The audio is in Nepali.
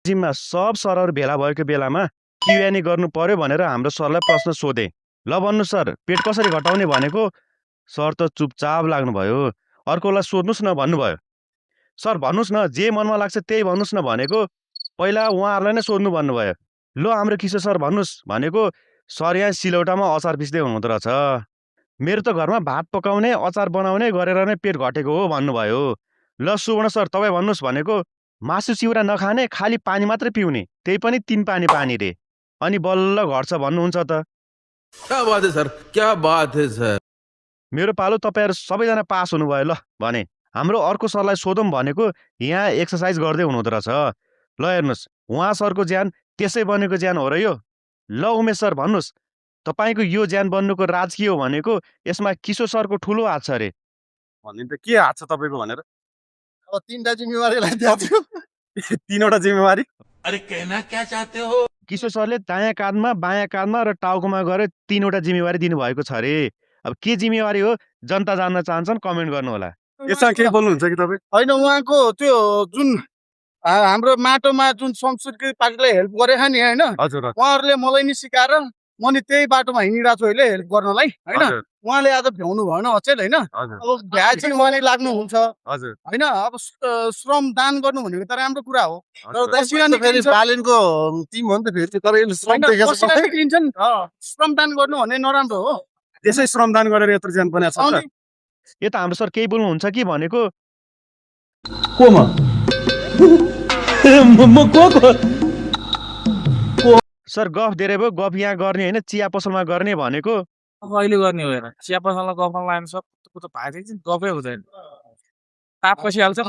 जिममा सब सरहरू भेला भएको बेलामा क्युएनए गर्नु पर्यो भनेर हाम्रो सरलाई प्रश्न सोधे। ल भन्नु सर, पेट कसरी घटाउने भनेको? सर त चुपचाप लाग्नुभयो। अर्कोलाई सोध्नुहोस् न भन्नुभयो। सर भन्नुहोस् न, जे मनमा लाग्छ त्यही भन्नुहोस् न भनेको। पहिला उहाँहरूलाई नै सोध्नु भन्नुभयो। लो हाम्रो किशोर सर भन्नुहोस् भनेको। सर यहाँ सिलौटामा अचार पिस्दै हुनुहुँदो रहेछ। मेरो त घरमा भात पकाउने अचार बनाउने गरेर नै पेट घटेको हो भन्नुभयो। ल सुवर्ण सर तपाईँ भन्नुहोस् भनेको। मासु चिउरा नखाने, खालि पानी मात्रै पिउने, त्यही पनि 3 पानी पानी रे, अनि बल्ल घट्छ भन्नुहुन्छ त। क्या बात है सर, क्या बात है सर। मेरो पालो तपाईँहरू सबैजना पास हुनुभयो ल भने। हाम्रो अर्को सरलाई सोधौँ भनेको। यहाँ एक्सर्साइज गर्दै हुनुहुँदो रहेछ। ल हेर्नुहोस्, उहाँ सरको ज्यान त्यसै बनेको ज्यान हो र यो। ल उमेश सर भन्नुहोस्, तपाईँको यो ज्यान बन्नुको राज के हो भनेको। यसमा किशोर सरको ठुलो हात छ अरे। भन्ने त के हात छ तपाईँको भनेर। अब 3टा जिम्मेवारीलाई दिएको थियो। 3वटा जिम्मेवारी। अरे कहना क्या चाहते हो? किशोर सरले दायाँ काँधमा, बायाँ काँधमा र टाउकोमा गएर 3वटा जिम्मेवारी दिनुभएको छ अरे। अब के जिम्मेवारी हो जनता जान्न चाहन्छन् कमेन्ट गर्नुहोला। यसमा के बोल्नुहुन्छ कि तपाईँ? होइन, उहाँको त्यो जुन हाम्रो माटोमा जुन संस्कृति पार्टीले हेल्प गरेछ नि होइन, हजुर उहाँहरूले मलाई नि सिकाएर म नि त्यही बाटोमा हिँडिरहेको छु अहिले हेल्प गर्नलाई होइन। उहाँले आज भ्याउनु भएन अचेल होइन। हजुर अब भ्या चाहिँ उहाँले लाग्नुहुन्छ हजुर होइन। अब श्रम दान गर्नु भनेको त राम्रो कुरा हो। फेरि बालिनको टिम हो नि त फेरि, तर यसले श्रम देखेको छ। पसिना निक्लिन्छ नि त। श्रम दान गर्नु भने नराम्रो हो। त्यसै श्रमदान गरेर यत्रो ज्यान बनाएको छ त। यता हाम्रो सर केही बोल्नुहुन्छ कि भनेको। सर गफ धेरै भयो, गफ यहाँ गर्ने होइन चिया पसलमा गर्ने भनेको। अहिले गर्ने हो हेर, चिया पसलमा गफ लानु सक्छ त भाइ गफै हुँदैन, ताप खसिहाल्छ।